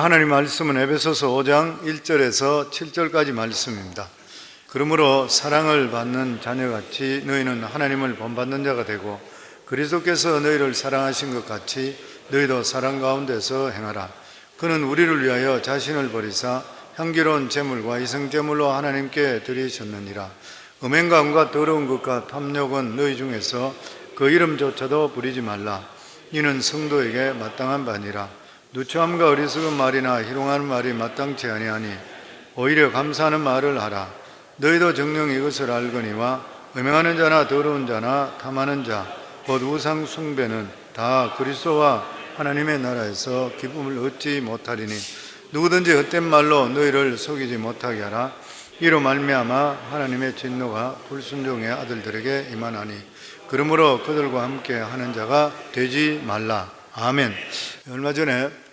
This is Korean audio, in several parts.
하나님 말씀은 에베소서 5장 1절에서 7절까지 말씀입니다. 그러므로 사랑을 받는 자녀같이 너희는 하나님을 본받는 자가 되고 그리스도께서 너희를 사랑하신 것 같이 너희도 사랑 가운데서 행하라. 그는 우리를 위하여 자신을 버리사 향기로운 제물과 이성제물로 하나님께 드리셨느니라. 음행과 온갖 더러운 것과 탐욕은 너희 중에서 그 이름조차도 부리지 말라. 이는 성도에게 마땅한 바니라. 누추함과 어리석은 말이나 희롱하는 말이 마땅치 아니하니 오히려 감사하는 말을 하라. 너희도 정녕 이것을 알거니와 음행하는 자나 더러운 자나 탐하는 자 곧 우상 숭배는 다 그리스도와 하나님의 나라에서 기쁨을 얻지 못하리니 누구든지 헛된 말로 너희를 속이지 못하게 하라. 이로 말미암아 하나님의 진노가 불순종의 아들들에게 임하나니 그러므로 그들과 함께 하는 자가 되지 말라. 아멘. 얼마 전에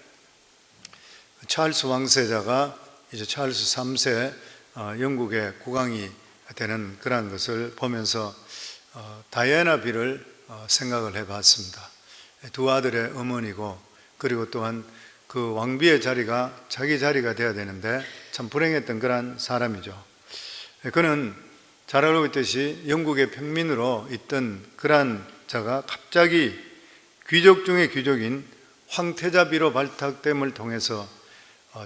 찰스 왕세자가 이제 찰스 3세 영국의 국왕이 되는 그런 것을 보면서 다이애나 비를 생각을 해봤습니다. 두 아들의 어머니고 그리고 또한 그 왕비의 자리가 자기 자리가 돼야 되는데 참 불행했던 그런 사람이죠. 그는 잘 알고 있듯이 영국의 평민으로 있던 그런 자가 갑자기 귀족 중의 귀족인 황태자비로 발탁됨을 통해서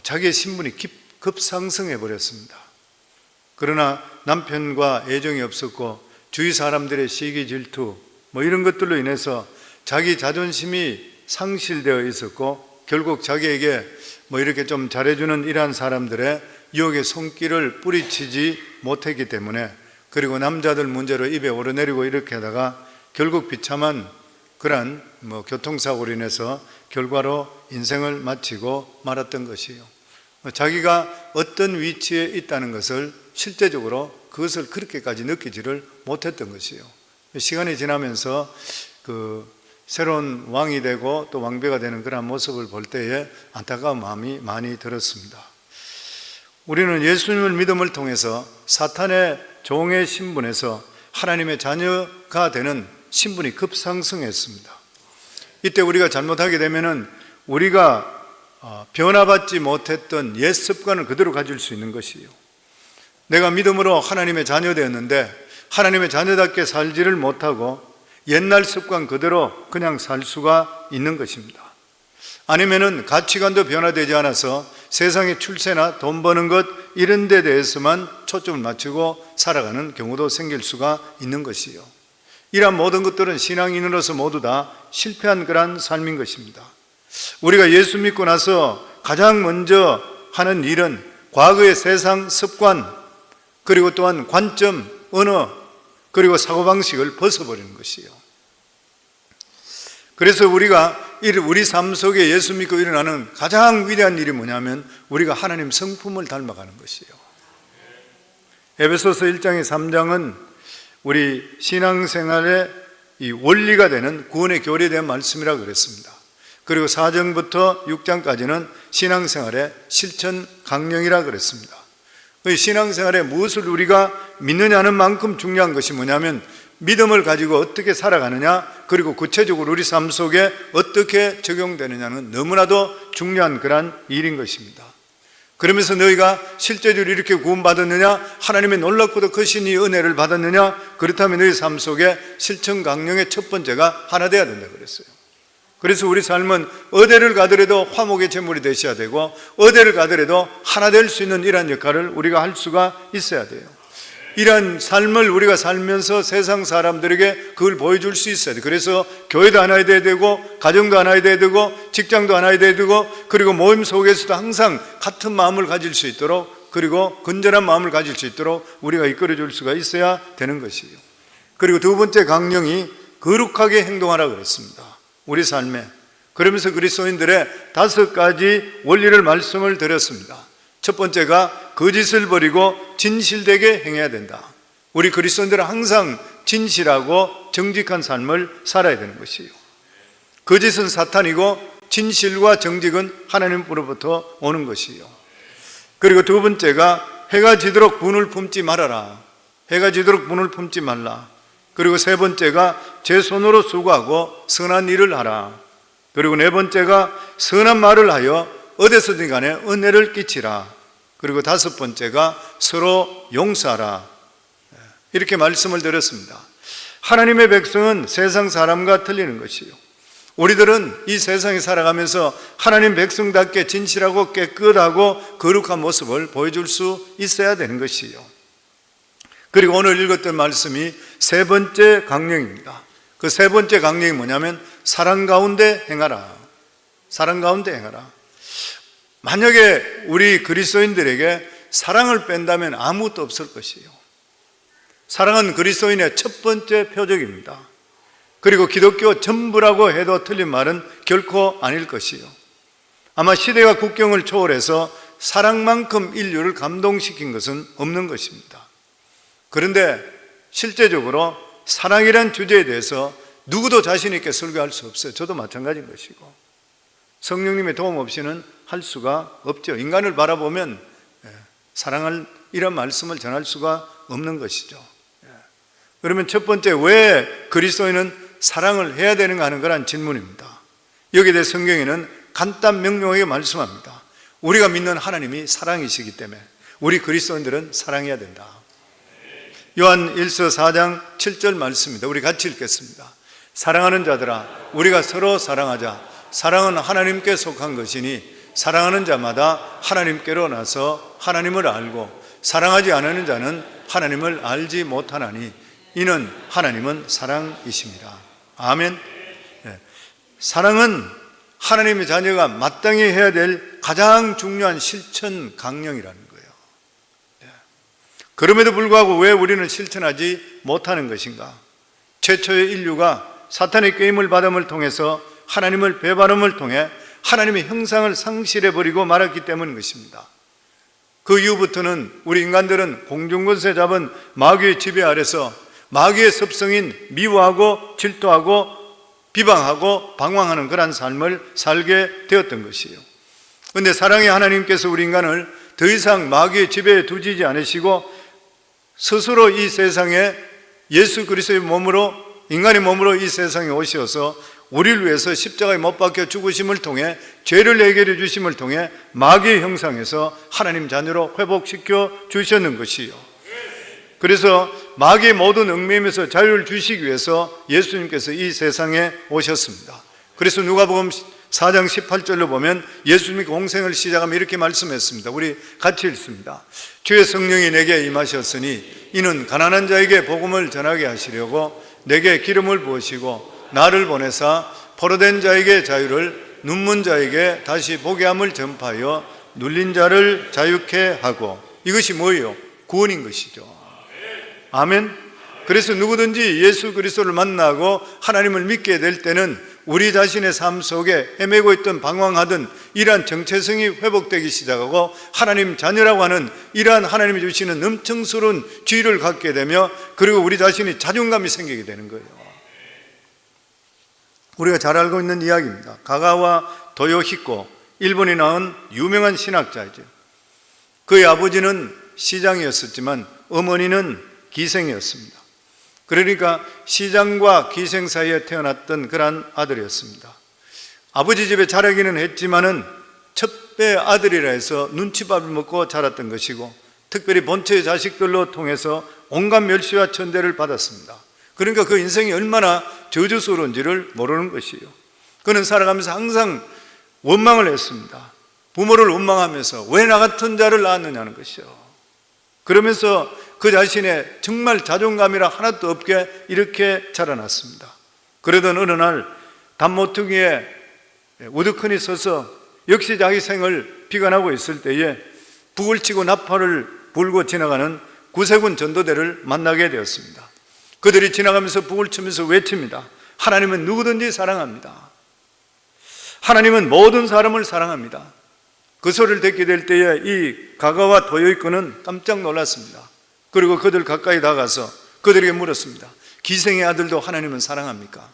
자기의 신분이 급상승해 버렸습니다. 그러나 남편과 애정이 없었고 주위 사람들의 시기 질투 이런 것들로 인해서 자기 자존심이 상실되어 있었고 결국 자기에게 이렇게 좀 잘해주는 이러한 사람들의 유혹의 손길을 뿌리치지 못했기 때문에 그리고 남자들 문제로 입에 오르내리고 이렇게 하다가 결국 비참한 그러한 교통사고로 인해서 결과로 인생을 마치고 말았던 것이에요. 자기가 어떤 위치에 있다는 것을 실제적으로 그것을 그렇게까지 느끼지를 못했던 것이에요. 시간이 지나면서 그 새로운 왕이 되고 또 왕비가 되는 그런 모습을 볼 때에 안타까운 마음이 많이 들었습니다. 우리는 예수님을 믿음을 통해서 사탄의 종의 신분에서 하나님의 자녀가 되는 신분이 급상승했습니다. 이때 우리가 잘못하게 되면은 우리가 변화받지 못했던 옛 습관을 그대로 가질 수 있는 것이에요. 내가 믿음으로 하나님의 자녀 되었는데 하나님의 자녀답게 살지를 못하고 옛날 습관 그대로 그냥 살 수가 있는 것입니다. 아니면은 가치관도 변화되지 않아서 세상의 출세나 돈 버는 것 이런 데 대해서만 초점을 맞추고 살아가는 경우도 생길 수가 있는 것이에요. 이러한 모든 것들은 신앙인으로서 모두 다 실패한 그런 삶인 것입니다. 우리가 예수 믿고 나서 가장 먼저 하는 일은 과거의 세상 습관 그리고 또한 관점, 언어 그리고 사고방식을 벗어버리는 것이에요. 그래서 우리가 우리 삶 속에 예수 믿고 일어나는 가장 위대한 일이 뭐냐면 우리가 하나님 성품을 닮아가는 것이에요. 에베소서 1장의 3장은 우리 신앙생활의 이 원리가 되는 구원의 교리에 대한 말씀이라고 그랬습니다. 그리고 4장부터 6장까지는 신앙생활의 실천 강령이라고 그랬습니다. 신앙생활에 무엇을 우리가 믿느냐는 만큼 중요한 것이 뭐냐면 믿음을 가지고 어떻게 살아가느냐 그리고 구체적으로 우리 삶 속에 어떻게 적용되느냐는 너무나도 중요한 그런 일인 것입니다. 그러면서 너희가 실제적으로 이렇게 구원받았느냐 하나님의 놀랍고도 크신 이 은혜를 받았느냐 그렇다면 너희 삶 속에 실천 강령의 첫 번째가 하나 되어야 된다고 그랬어요. 그래서 우리 삶은 어디를 가더라도 화목의 제물이 되셔야 되고 어디를 가더라도 하나 될 수 있는 이러한 역할을 우리가 할 수가 있어야 돼요. 이러한 삶을 우리가 살면서 세상 사람들에게 그걸 보여줄 수 있어야 돼요. 그래서 교회도 하나 돼야 되고 가정도 하나 돼야 되고 직장도 하나 돼야 되고 그리고 모임 속에서도 항상 같은 마음을 가질 수 있도록 그리고 건전한 마음을 가질 수 있도록 우리가 이끌어줄 수가 있어야 되는 것이에요. 그리고 두 번째 강령이 거룩하게 행동하라고 그랬습니다. 우리 삶에. 그러면서 그리스도인들의 5가지 원리를 말씀을 드렸습니다. 첫 번째가 거짓을 버리고 진실되게 행해야 된다. 우리 그리스도인들은 항상 진실하고 정직한 삶을 살아야 되는 것이에요. 거짓은 사탄이고 진실과 정직은 하나님으로부터 오는 것이에요. 그리고 두 번째가 해가 지도록 분을 품지 말아라. 해가 지도록 분을 품지 말라. 그리고 세 번째가 제 손으로 수고하고 선한 일을 하라. 그리고 네 번째가 선한 말을 하여 어디서든 간에 은혜를 끼치라. 그리고 다섯 번째가 서로 용서하라. 이렇게 말씀을 드렸습니다. 하나님의 백성은 세상 사람과 틀리는 것이요, 우리들은 이 세상에 살아가면서 하나님 백성답게 진실하고 깨끗하고 거룩한 모습을 보여줄 수 있어야 되는 것이요. 그리고 오늘 읽었던 말씀이 세 번째 강령입니다. 그 세 번째 강령이 뭐냐면 사랑 가운데 행하라. 사랑 가운데 행하라. 만약에 우리 그리스도인들에게 사랑을 뺀다면 아무것도 없을 것이에요. 사랑은 그리스도인의 첫 번째 표적입니다. 그리고 기독교 전부라고 해도 틀린 말은 결코 아닐 것이요, 아마 시대가 국경을 초월해서 사랑만큼 인류를 감동시킨 것은 없는 것입니다. 그런데 실제적으로 사랑이란 주제에 대해서 누구도 자신 있게 설교할 수 없어요. 저도 마찬가지인 것이고, 성령님의 도움 없이는 할 수가 없죠. 인간을 바라보면 사랑을, 이런 말씀을 전할 수가 없는 것이죠. 그러면 첫 번째, 왜 그리스도인은 사랑을 해야 되는가 하는 거란 질문입니다. 여기에 대해 성경에는 간단 명료하게 말씀합니다. 우리가 믿는 하나님이 사랑이시기 때문에 우리 그리스도인들은 사랑해야 된다. 요한 1서 4장 7절 말씀입니다. 우리 같이 읽겠습니다. 사랑하는 자들아, 우리가 서로 사랑하자. 사랑은 하나님께 속한 것이니 사랑하는 자마다 하나님께로 나서 하나님을 알고 사랑하지 않는 자는 하나님을 알지 못하나니 이는 하나님은 사랑이십니다. 아멘. 사랑은 하나님의 자녀가 마땅히 해야 될 가장 중요한 실천 강령이라는 거예요. 그럼에도 불구하고 왜 우리는 실천하지 못하는 것인가? 최초의 인류가 사탄의 게임을 받음을 통해서 하나님을 배반함을 통해 하나님의 형상을 상실해버리고 말았기 때문인 것입니다. 그 이후부터는 우리 인간들은 공중권세 잡은 마귀의 지배 아래서 마귀의 습성인 미워하고 질투하고 비방하고 방황하는 그런 삶을 살게 되었던 것이에요. 그런데 사랑의 하나님께서 우리 인간을 더 이상 마귀의 지배에 두지 않으시고 스스로 이 세상에 예수 그리스도의 몸으로, 인간의 몸으로 이 세상에 오셔서 우리를 위해서 십자가에 못 박혀 죽으심을 통해 죄를 해결해 주심을 통해 마귀의 형상에서 하나님 자녀로 회복시켜 주셨는 것이요, 그래서 마귀의 모든 얽매임에서 자유를 주시기 위해서 예수님께서 이 세상에 오셨습니다. 그래서 누가복음 4장 18절로 보면 예수님이 공생을 시작하며 이렇게 말씀했습니다. 우리 같이 읽습니다. 주의 성령이 내게 임하셨으니 이는 가난한 자에게 복음을 전하게 하시려고 내게 기름을 부으시고 나를 보내사 포로된 자에게 자유를, 눈먼 자에게 다시 보게 함을 전파하여 눌린 자를 자유케 하고. 이것이 뭐예요? 구원인 것이죠. 아멘. 그래서 누구든지 예수 그리스도를 만나고 하나님을 믿게 될 때는 우리 자신의 삶 속에 헤매고 있던, 방황하던 이러한 정체성이 회복되기 시작하고 하나님 자녀라고 하는 이러한 하나님이 주시는 엄청스러운 지위를 갖게 되며, 그리고 우리 자신이 자존감이 생기게 되는 거예요. 우리가 잘 알고 있는 이야기입니다. 가가와 도요히코, 일본에 나온 유명한 신학자이죠. 그의 아버지는 시장이었었지만 어머니는 기생이었습니다. 그러니까 시장과 기생 사이에 태어났던 그런 아들이었습니다. 아버지 집에 자라기는 했지만은 첫배 아들이라 해서 눈치밥을 먹고 자랐던 것이고, 특별히 본처의 자식들로 통해서 온갖 멸시와 천대를 받았습니다. 그러니까 그 인생이 얼마나 저주스러운지를 모르는 것이에요. 그는 살아가면서 항상 원망을 했습니다. 부모를 원망하면서 왜 나 같은 자를 낳았느냐는 것이요. 그러면서 그 자신의 정말 자존감이라 하나도 없게 이렇게 자라났습니다. 그러던 어느 날 단모퉁이에 우두커니 서서 역시 자기 생을 비관하고 있을 때에 북을 치고 나팔을 불고 지나가는 구세군 전도대를 만나게 되었습니다. 그들이 지나가면서 북을 치면서 외칩니다. 하나님은 누구든지 사랑합니다. 하나님은 모든 사람을 사랑합니다. 그 소리를 듣게 될 때에 이 가가와 도요히코는 깜짝 놀랐습니다. 그리고 그들 가까이 다가가서 그들에게 물었습니다. 기생의 아들도 하나님은 사랑합니까?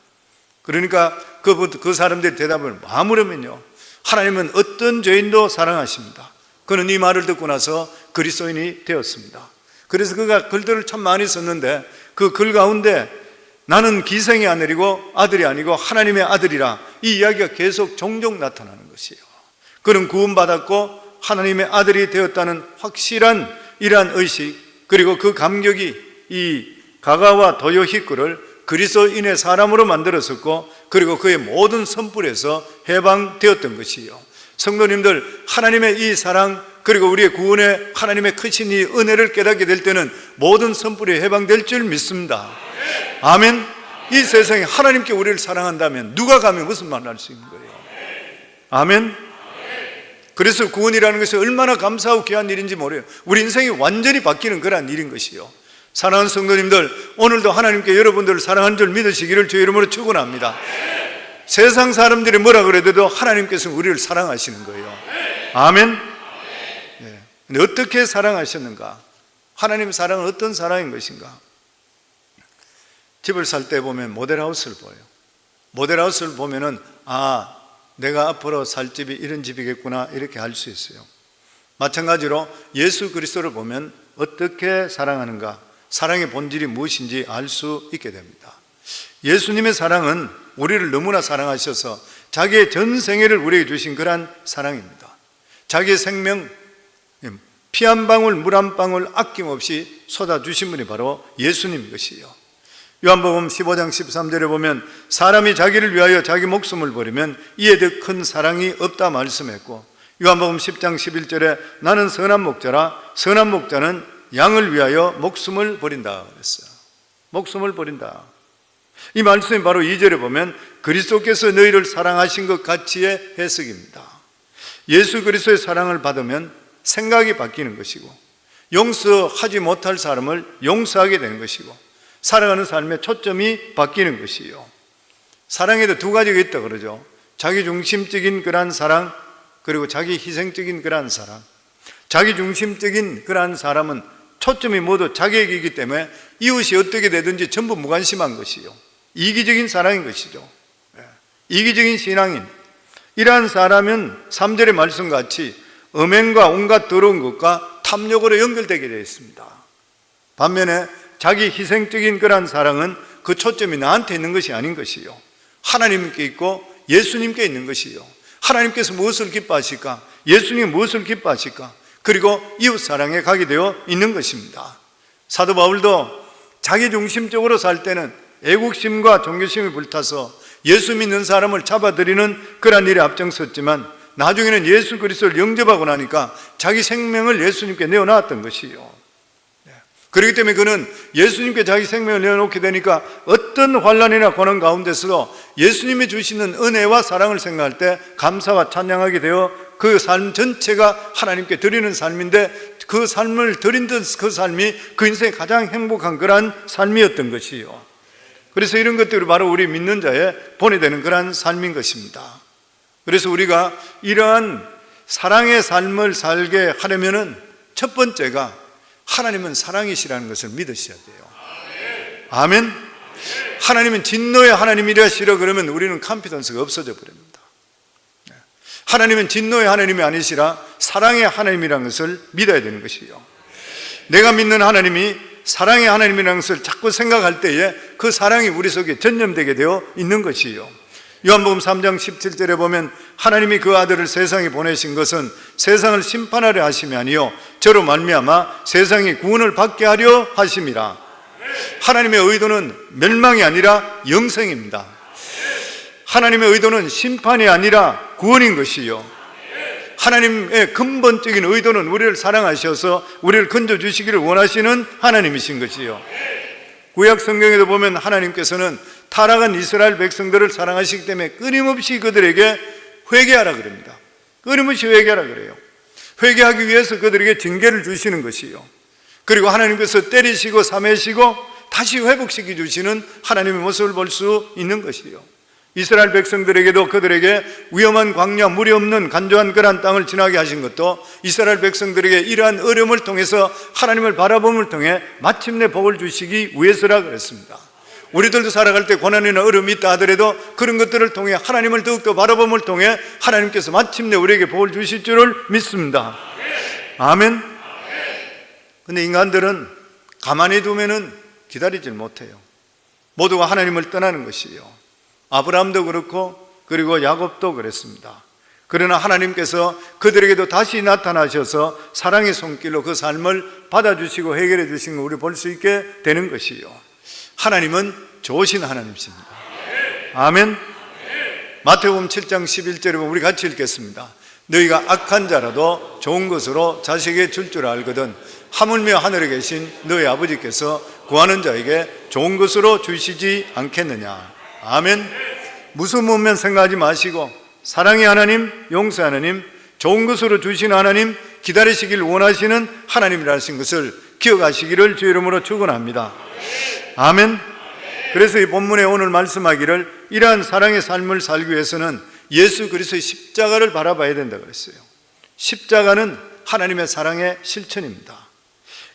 그러니까 그 사람들이 대답을 아무르면요, 하나님은 어떤 죄인도 사랑하십니다. 그는 이 말을 듣고 나서 그리스도인이 되었습니다. 그래서 그가 글들을 참 많이 썼는데 그 글 가운데 나는 기생의 아들이 아니고 하나님의 아들이라, 이 이야기가 계속 종종 나타나는 것이에요. 그는 구원받았고 하나님의 아들이 되었다는 확실한 이러한 의식, 그리고 그 감격이 이 가가와 도요히코를 그리스도인의 사람으로 만들었었고, 그리고 그의 모든 선불에서 해방되었던 것이요. 성도님들, 하나님의 이 사랑, 그리고 우리의 구원에 하나님의 크신 이 은혜를 깨닫게 될 때는 모든 선불이 해방될 줄 믿습니다. 아멘. 이 세상에 하나님께 우리를 사랑한다면 누가 감히 무슨 말을 할 수 있는 거예요? 아멘. 그래서 구원이라는 것이 얼마나 감사하고 귀한 일인지 모르요. 우리 인생이 완전히 바뀌는 그러한 일인 것이요. 사랑하는 성도님들, 오늘도 하나님께 여러분들을 사랑하는 줄 믿으시기를 주의 이름으로 축원합니다. 세상 사람들이 뭐라 그래도 하나님께서는 우리를 사랑하시는 거예요. 아멘. 네. 근데 어떻게 사랑하셨는가? 하나님의 사랑은 어떤 사랑인 것인가? 집을 살 때 보면 모델하우스를 보여요. 모델하우스를 보면은 내가 앞으로 살 집이 이런 집이겠구나, 이렇게 알 수 있어요. 마찬가지로 예수 그리스도를 보면 어떻게 사랑하는가, 사랑의 본질이 무엇인지 알 수 있게 됩니다. 예수님의 사랑은 우리를 너무나 사랑하셔서 자기의 전 생애를 우리에게 주신 그러한 사랑입니다. 자기의 생명, 피 한 방울, 물 한 방울 아낌없이 쏟아주신 분이 바로 예수님 것이요. 요한복음 15장 13절에 보면 사람이 자기를 위하여 자기 목숨을 버리면 이에 더 큰 사랑이 없다 말씀했고, 요한복음 10장 11절에 나는 선한 목자라, 선한 목자는 양을 위하여 목숨을 버린다 그랬어요. 목숨을 버린다. 이 말씀이 바로 2절에 보면 그리스도께서 너희를 사랑하신 것 같이의 해석입니다. 예수 그리스도의 사랑을 받으면 생각이 바뀌는 것이고, 용서하지 못할 사람을 용서하게 되는 것이고, 살아가는 삶의 초점이 바뀌는 것이요. 사랑에도 두 가지가 있다 그러죠. 자기중심적인 그러한 사랑, 그리고 자기 희생적인 그러한 사랑. 자기중심적인 그러한 사람은 초점이 모두 자기에게이기 때문에 이웃이 어떻게 되든지 전부 무관심한 것이요. 이기적인 사랑인 것이죠. 이기적인 신앙인, 이러한 사람은 3절의 말씀같이 음행과 온갖 더러운 것과 탐욕으로 연결되게 되어 있습니다. 반면에 자기 희생적인 그러한 사랑은 그 초점이 나한테 있는 것이 아닌 것이요, 하나님께 있고 예수님께 있는 것이요. 하나님께서 무엇을 기뻐하실까? 예수님이 무엇을 기뻐하실까? 그리고 이웃 사랑에 가게 되어 있는 것입니다. 사도 바울도 자기 중심적으로 살 때는 애국심과 종교심이 불타서 예수 믿는 사람을 잡아들이는 그러한 일에 앞장섰지만, 나중에는 예수 그리스도를 영접하고 나니까 자기 생명을 예수님께 내어놨던 것이요. 그렇기 때문에 그는 예수님께 자기 생명을 내어놓게 되니까 어떤 환난이나 고난 가운데서도 예수님이 주시는 은혜와 사랑을 생각할 때 감사와 찬양하게 되어 그 삶 전체가 하나님께 드리는 삶인데, 그 삶을 드린 그 삶이 그 인생의 가장 행복한 그러한 삶이었던 것이요. 그래서 이런 것들이 바로 우리 믿는 자에 본해되는 그러한 삶인 것입니다. 그래서 우리가 이러한 사랑의 삶을 살게 하려면은 첫 번째가 하나님은 사랑이시라는 것을 믿으셔야 돼요. 아멘. 하나님은 진노의 하나님이라 싫어 그러면 우리는 컨피던스가 없어져 버립니다. 하나님은 진노의 하나님이 아니시라 사랑의 하나님이라는 것을 믿어야 되는 것이요. 내가 믿는 하나님이 사랑의 하나님이라는 것을 자꾸 생각할 때에 그 사랑이 우리 속에 전념되게 되어 있는 것이요. 요한복음 3장 17절에 보면 하나님이 그 아들을 세상에 보내신 것은 세상을 심판하려 하심이 아니요 저로 말미암아 세상이 구원을 받게 하려 하심이라. 하나님의 의도는 멸망이 아니라 영생입니다. 하나님의 의도는 심판이 아니라 구원인 것이요. 하나님의 근본적인 의도는 우리를 사랑하셔서 우리를 건져주시기를 원하시는 하나님이신 것이요. 구약 성경에도 보면 하나님께서는 타락한 이스라엘 백성들을 사랑하시기 때문에 끊임없이 그들에게 회개하라 그럽니다. 끊임없이 회개하라 그래요. 회개하기 위해서 그들에게 징계를 주시는 것이요. 그리고 하나님께서 때리시고 사매시고 다시 회복시켜 주시는 하나님의 모습을 볼 수 있는 것이요. 이스라엘 백성들에게도 그들에게 위험한 광야, 물이 없는 간조한 그러한 땅을 지나게 하신 것도 이스라엘 백성들에게 이러한 어려움을 통해서 하나님을 바라봄을 통해 마침내 복을 주시기 위해서라 그랬습니다. 우리들도 살아갈 때 고난이나 어려움이 있다 하더라도 그런 것들을 통해 하나님을 더욱더 바라봄을 통해 하나님께서 마침내 우리에게 복을 주실 줄을 믿습니다. 아멘. 근데 인간들은 가만히 두면은 기다리질 못해요. 모두가 하나님을 떠나는 것이에요. 아브라함도 그렇고 그리고 야곱도 그랬습니다. 그러나 하나님께서 그들에게도 다시 나타나셔서 사랑의 손길로 그 삶을 받아주시고 해결해 주신 걸 우리 볼 수 있게 되는 것이요. 하나님은 좋으신 하나님이십니다. 아멘. 마태복음 7장 11절에 보면 우리 같이 읽겠습니다. 너희가 악한 자라도 좋은 것으로 자식에게 줄 줄 알거든 하물며 하늘에 계신 너희 아버지께서 구하는 자에게 좋은 것으로 주시지 않겠느냐. 아멘. 무슨 문면 생각하지 마시고 사랑의 하나님, 용서 하나님, 좋은 것으로 주시는 하나님, 기다리시길 원하시는 하나님이라는 것을 기억하시기를 주의 이름으로 축원합니다. 아멘. 그래서 이 본문에 오늘 말씀하기를 이러한 사랑의 삶을 살기 위해서는 예수 그리스도의 십자가를 바라봐야 된다 그랬어요. 십자가는 하나님의 사랑의 실천입니다.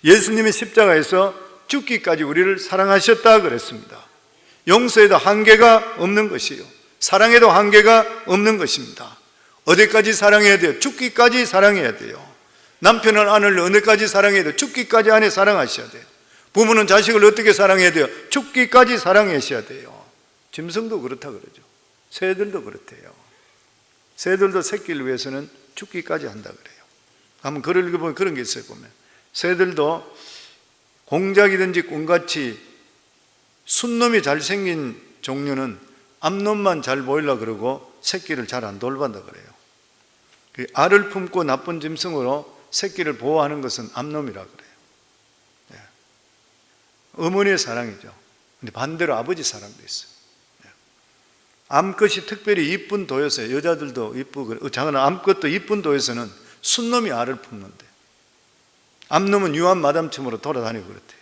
예수님의 십자가에서 죽기까지 우리를 사랑하셨다 그랬습니다. 용서에도 한계가 없는 것이요, 사랑에도 한계가 없는 것입니다. 어디까지 사랑해야 돼요? 죽기까지 사랑해야 돼요. 남편은 아내를 어디까지 사랑해야 돼요? 죽기까지 아내 사랑하셔야 돼요. 부모는 자식을 어떻게 사랑해야 돼요? 죽기까지 사랑하셔야 돼요. 짐승도 그렇다 그러죠. 새들도 그렇대요. 새들도 새끼를 위해서는 죽기까지 한다 그래요. 한번 글을 읽어보면 그런 게 있어요. 보면 새들도 공작이든지 꿈같이 순놈이 잘생긴 종류는 앞놈만 잘 보이려고 그러고 새끼를 잘 안 돌반다 그래요. 알을 품고 나쁜 짐승으로 새끼를 보호하는 것은 앞놈이라 그래요. 네. 어머니의 사랑이죠. 근데 반대로 아버지 사랑도 있어요. 네. 암컷이 특별히 이쁜 도에서 여자들도 이쁘고 작은 암컷도 이쁜 도에서는 순놈이 알을 품는데 앞놈은 유한 마담춤으로 돌아다니고 그렇대요.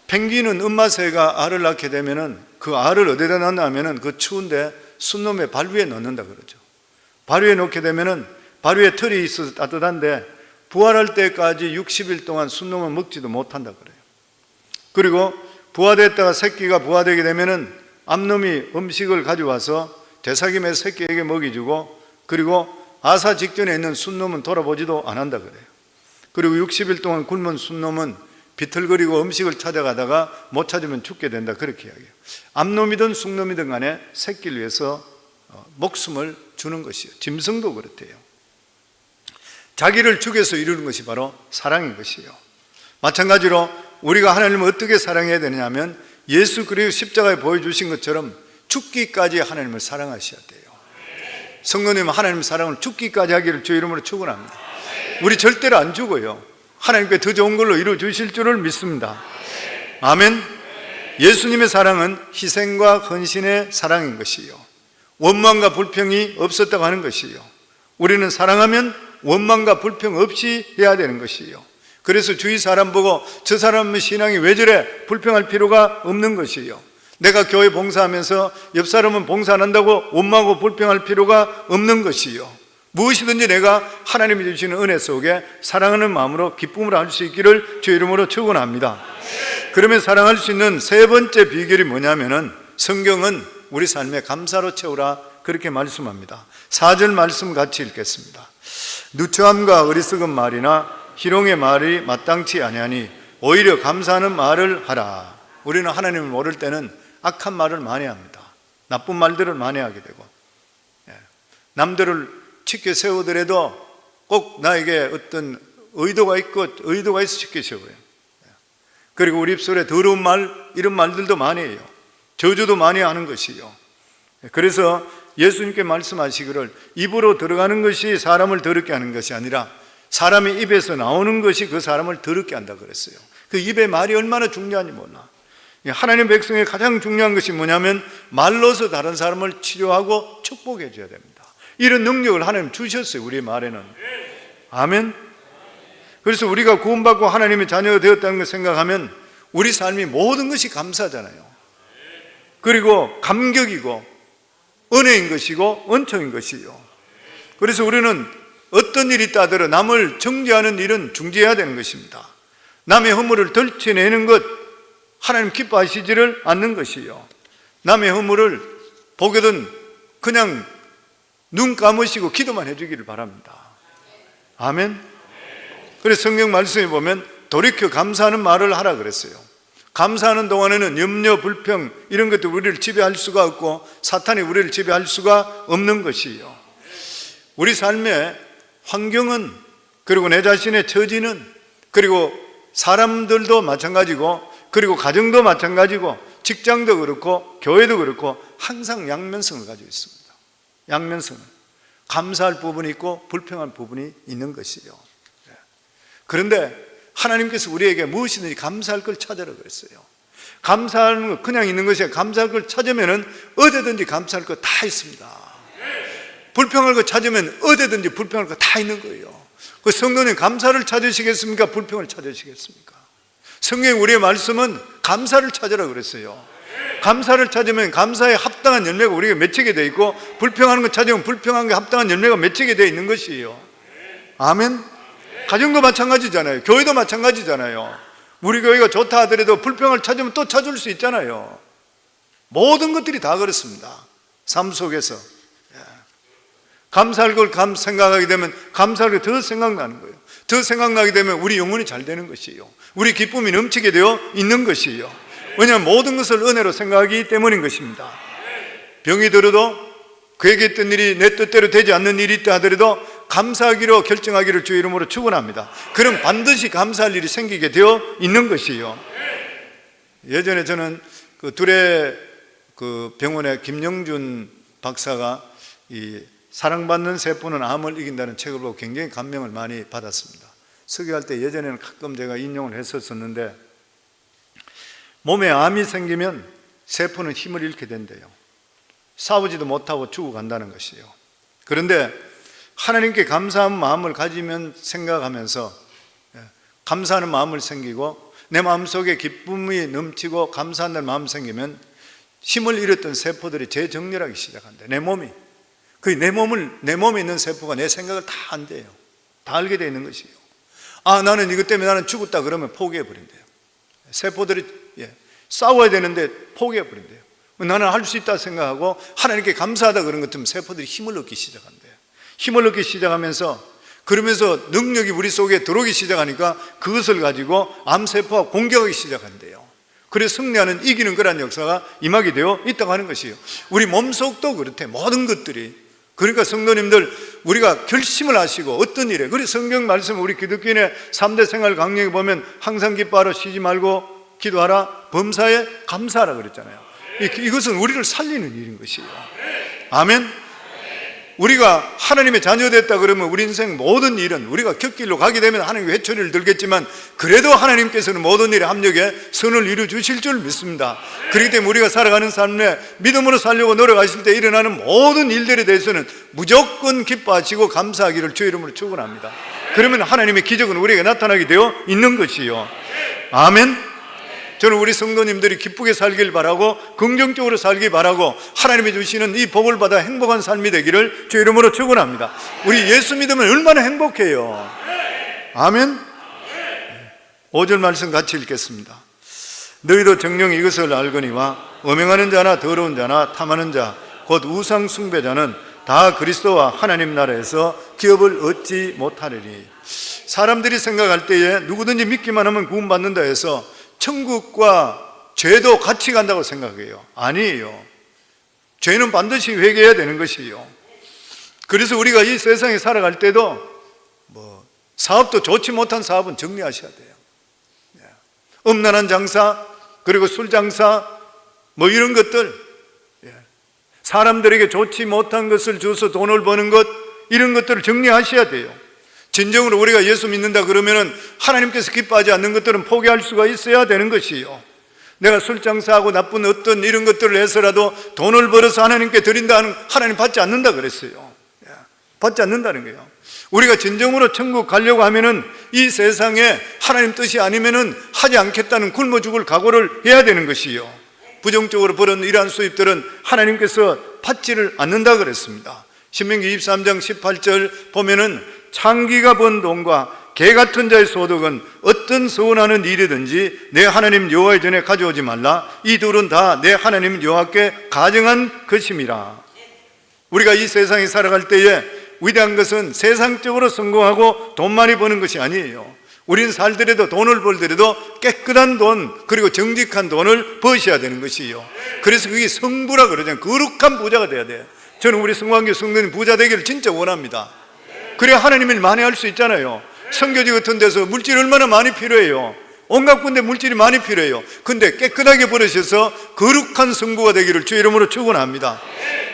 펭귄은 엄마새가 알을 낳게 되면은 그 알을 어디다 넣냐면은 그 추운데 순놈의 발 위에 넣는다 그러죠. 발 위에 놓게 되면은 발 위에 털이 있어서 따뜻한데 부화할 때까지 60일 동안 순놈은 먹지도 못한다 그래요. 그리고 부화됐다가 새끼가 부화되게 되면은 앞놈이 음식을 가져와서 되삭임해서 새끼에게 먹이주고 그리고 아사 직전에 있는 순놈은 돌아보지도 안 한다 그래요. 그리고 60일 동안 굶은 순놈은 비틀거리고 음식을 찾아가다가 못 찾으면 죽게 된다 그렇게 이야기해요. 암놈이든 숭놈이든 간에 새끼를 위해서 목숨을 주는 것이에요. 짐승도 그렇대요. 자기를 죽여서 이루는 것이 바로 사랑인 것이에요. 마찬가지로 우리가 하나님을 어떻게 사랑해야 되느냐면 예수 그리스도 십자가에 보여주신 것처럼 죽기까지 하나님을 사랑하셔야 돼요. 성도님은 하나님 사랑을 죽기까지 하기를 주의 이름으로 축원합니다. 우리 절대로 안 죽어요. 하나님께 더 좋은 걸로 이루어 주실 줄을 믿습니다. 아멘. 예수님의 사랑은 희생과 헌신의 사랑인 것이요, 원망과 불평이 없었다고 하는 것이요, 우리는 사랑하면 원망과 불평 없이 해야 되는 것이요, 그래서 주위 사람 보고 저 사람의 신앙이 왜 저래 불평할 필요가 없는 것이요, 내가 교회 봉사하면서 옆 사람은 봉사 안 한다고 원망하고 불평할 필요가 없는 것이요, 무엇이든지 내가 하나님이 주시는 은혜 속에 사랑하는 마음으로 기쁨으로 할 수 있기를 주의 이름으로 축원합니다. 그러면 사랑할 수 있는 세 번째 비결이 뭐냐면은 성경은 우리 삶에 감사로 채우라 그렇게 말씀합니다. 4절 말씀 같이 읽겠습니다. 누추함과 어리석은 말이나 희롱의 말이 마땅치 아니하니 오히려 감사하는 말을 하라. 우리는 하나님을 모를 때는 악한 말을 많이 합니다. 나쁜 말들을 많이 하게 되고, 남들을 치켜 세우더라도 꼭 나에게 어떤 의도가 있어 치켜 세워요. 그리고 우리 입술에 더러운 말, 이런 말들도 많이 해요. 저주도 많이 하는 것이요. 그래서 예수님께 말씀하시기를 입으로 들어가는 것이 사람을 더럽게 하는 것이 아니라 사람의 입에서 나오는 것이 그 사람을 더럽게 한다 그랬어요. 그 입의 말이 얼마나 중요한지 몰라. 하나님 백성의 가장 중요한 것이 뭐냐면 말로서 다른 사람을 치료하고 축복해 줘야 됩니다. 이런 능력을 하나님 주셨어요, 우리 말에는. 아멘. 그래서 우리가 구원받고 하나님의 자녀가 되었다는 걸 생각하면 우리 삶이 모든 것이 감사잖아요. 그리고 감격이고 은혜인 것이고 은총인 것이요. 그래서 우리는 어떤 일이 있다 하더라도 남을 정죄하는 일은 중지해야 되는 것입니다. 남의 허물을 덜쳐내는 것, 하나님 기뻐하시지를 않는 것이요, 남의 허물을 보거든 그냥 눈 감으시고 기도만 해주기를 바랍니다. 아멘. 그래서 성경 말씀에 보면 돌이켜 감사하는 말을 하라 그랬어요. 감사하는 동안에는 염려, 불평 이런 것도 우리를 지배할 수가 없고 사탄이 우리를 지배할 수가 없는 것이요. 우리 삶의 환경은, 그리고 내 자신의 처지는, 그리고 사람들도 마찬가지고, 그리고 가정도 마찬가지고, 직장도 그렇고 교회도 그렇고 항상 양면성을 가지고 있습니다. 양면성을. 감사할 부분이 있고 불평할 부분이 있는 것이요. 그런데 하나님께서 우리에게 무엇이든지 감사할 걸 찾으라 그랬어요. 감사하는 거 그냥 있는 것이 아니라 감사할 걸 찾으면 어디든지 감사할 거 다 있습니다. 불평할 거 찾으면 어디든지 불평할 거 다 있는 거예요. 그 성도님, 감사를 찾으시겠습니까? 불평을 찾으시겠습니까? 성경의 우리의 말씀은 감사를 찾으라 그랬어요. 감사를 찾으면 감사에 합당한 열매가 우리가 맺히게 되어 있고, 불평하는 거 찾으면 불평한 게 합당한 열매가 맺히게 되어 있는 것이에요. 아멘. 가정도 마찬가지잖아요. 교회도 마찬가지잖아요. 우리 교회가 좋다 하더라도 불평을 찾으면 또 찾을 수 있잖아요. 모든 것들이 다 그렇습니다. 삶 속에서 감사할 걸 생각하게 되면 감사할 게 더 생각나는 거예요. 더 생각나게 되면 우리 영혼이 잘 되는 것이에요. 우리 기쁨이 넘치게 되어 있는 것이에요. 왜냐하면 모든 것을 은혜로 생각하기 때문인 것입니다. 병이 들어도 그에게 했던 일이 내 뜻대로 되지 않는 일이 있다 하더라도 감사하기로 결정하기를 주의 이름으로 축원합니다. 그럼 반드시 감사할 일이 생기게 되어 있는 것이에요. 예전에 저는 그 둘의 그 병원의 김영준 박사가 이 사랑받는 세포는 암을 이긴다는 책을 보고 굉장히 감명을 많이 받았습니다. 설교할 때 예전에는 가끔 제가 인용을 했었는데, 몸에 암이 생기면 세포는 힘을 잃게 된대요. 싸우지도 못하고 죽어간다는 것이에요. 그런데 하나님께 감사한 마음을 가지면 생각하면서 감사하는 마음을 생기고 내 마음속에 기쁨이 넘치고 감사한다는 마음이 생기면 힘을 잃었던 세포들이 재정렬하기 시작한다. 내 몸이. 내 몸에 있는 세포가 내 생각을 다 안대요. 다 알게 되어 있는 것이에요. 아, 나는 이것 때문에 나는 죽었다 그러면 포기해 버린대요. 세포들이 싸워야 되는데 포기해 버린대요. 나는 할 수 있다 생각하고 하나님께 감사하다 그런 것 때문에 세포들이 힘을 얻기 시작한대요. 힘을 얻기 시작하면서, 그러면서 능력이 우리 속에 들어오기 시작하니까 그것을 가지고 암세포가 공격하기 시작한대요. 그래서 승리하는, 이기는 그런 역사가 임하게 되어 있다고 하는 것이에요. 우리 몸속도 그렇대. 모든 것들이. 그러니까 성도님들, 우리가 결심을 하시고 어떤 일에, 그래서 성경 말씀 우리 기독교인의 3대 생활 강령에 보면 항상 기뻐하라, 쉬지 말고 기도하라, 범사에 감사하라 그랬잖아요. 이것은 우리를 살리는 일인 것이에요. 아멘. 우리가 하나님의 자녀됐다 그러면 우리 인생 모든 일은, 우리가 곁길로 가게 되면 하나님 회초리를 들겠지만 그래도 하나님께서는 모든 일에 합력에 선을 이루어 주실 줄 믿습니다. 그렇기 때문에 우리가 살아가는 삶에 믿음으로 살려고 노력하실 때 일어나는 모든 일들에 대해서는 무조건 기뻐하시고 감사하기를 주의 이름으로 축원합니다. 그러면 하나님의 기적은 우리에게 나타나게 되어 있는 것이요. 아멘. 저는 우리 성도님들이 기쁘게 살길 바라고 긍정적으로 살길 바라고 하나님이 주시는 이 복을 받아 행복한 삶이 되기를 주의 이름으로 축원합니다. 우리 예수 믿으면 얼마나 행복해요. 아멘. 5절 말씀 같이 읽겠습니다. 너희도 정녕 이것을 알거니와 음행하는 자나 더러운 자나 탐하는 자 곧 우상 숭배자는 다 그리스도와 하나님 나라에서 기업을 얻지 못하리니. 사람들이 생각할 때에 누구든지 믿기만 하면 구원받는다 해서 천국과 죄도 같이 간다고 생각해요. 아니에요. 죄는 반드시 회개해야 되는 것이에요. 그래서 우리가 이 세상에 살아갈 때도 사업도 좋지 못한 사업은 정리하셔야 돼요. 음란한 장사, 그리고 술 장사, 이런 것들, 사람들에게 좋지 못한 것을 줘서 돈을 버는 것, 이런 것들을 정리하셔야 돼요. 진정으로 우리가 예수 믿는다 그러면은 하나님께서 기뻐하지 않는 것들은 포기할 수가 있어야 되는 것이에요. 내가 술 장사하고 나쁜 어떤 이런 것들을 해서라도 돈을 벌어서 하나님께 드린다는, 하나님 받지 않는다 그랬어요. 받지 않는다는 거예요. 우리가 진정으로 천국 가려고 하면은 이 세상에 하나님 뜻이 아니면은 하지 않겠다는 굶어 죽을 각오를 해야 되는 것이요. 부정적으로 벌은 이러한 수입들은 하나님께서 받지를 않는다 그랬습니다. 신명기 23장 18절 보면은 창기가 번 돈과 개 같은 자의 소득은 어떤 서운하는 일이든지 내 하나님 여호와의 전에 가져오지 말라. 이 둘은 다 내 하나님 여호와께 가정한 것임이라. 우리가 이 세상에 살아갈 때에 위대한 것은 세상적으로 성공하고 돈 많이 버는 것이 아니에요. 우리는 살더라도, 돈을 벌더라도 깨끗한 돈, 그리고 정직한 돈을 버셔야 되는 것이에요. 그래서 그게 성부라 그러잖아요. 거룩한 부자가 돼야 돼요. 저는 우리 성광교 성도님 부자 되기를 진짜 원합니다. 그래야 하나님을 만회할 수 있잖아요. 선교지 같은 데서 물질이 얼마나 많이 필요해요. 온갖 군데 물질이 많이 필요해요. 근데 깨끗하게 버리셔서 거룩한 성부가 되기를 주의 이름으로 축원합니다.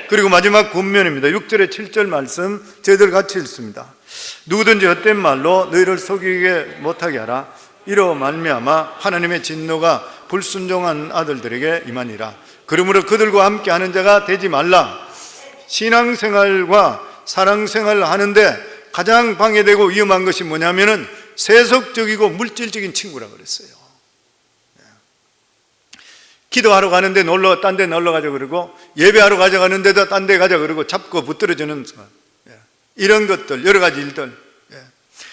그리고 마지막 권면입니다. 6절에 7절 말씀 저희들 같이 읽습니다. 누구든지 헛된 말로 너희를 속이게 못하게 하라. 이로 말미암아 하나님의 진노가 불순종한 아들들에게 임하니라. 그러므로 그들과 함께 하는 자가 되지 말라. 신앙생활과 사랑생활을 하는데 가장 방해되고 위험한 것이 뭐냐면은 세속적이고 물질적인 친구라 그랬어요. 기도하러 가는데 딴 데 놀러 가자 그러고, 예배하러 가자 가는데도 딴 데 가자 그러고 잡고 붙들어주는 이런 것들, 여러 가지 일들.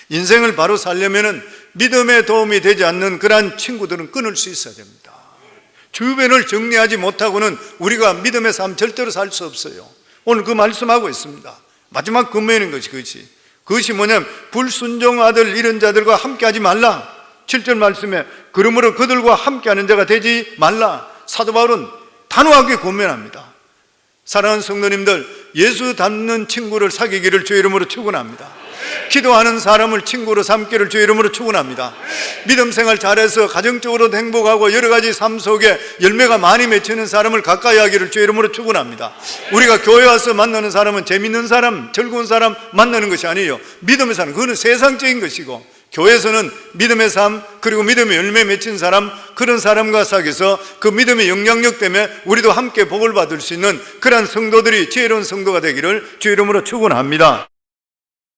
인생을 바로 살려면은 믿음에 도움이 되지 않는 그러한 친구들은 끊을 수 있어야 됩니다. 주변을 정리하지 못하고는 우리가 믿음의 삶 절대로 살 수 없어요. 오늘 그 말씀하고 있습니다. 마지막 권면인 것이 그것이 뭐냐면 불순종 아들 이런 자들과 함께하지 말라. 7절 말씀에 그러므로 그들과 함께하는 자가 되지 말라. 사도 바울은 단호하게 권면합니다. 사랑하는 성도님들, 예수 닮는 친구를 사귀기를 주의 이름으로 축원합니다. 기도하는 사람을 친구로 삼기를 주의 이름으로 축원합니다. 믿음 생활 잘해서 가정적으로도 행복하고 여러 가지 삶 속에 열매가 많이 맺히는 사람을 가까이 하기를 주의 이름으로 축원합니다. 우리가 교회 와서 만나는 사람은 재밌는 사람, 즐거운 사람 만나는 것이 아니에요. 믿음의 사람, 그거는 세상적인 것이고, 교회에서는 믿음의 삶 그리고 믿음의 열매 맺힌 사람, 그런 사람과 사귀어서 그 믿음의 영향력 때문에 우리도 함께 복을 받을 수 있는 그러한 성도들이 지혜로운 성도가 되기를 주의 이름으로 축원합니다.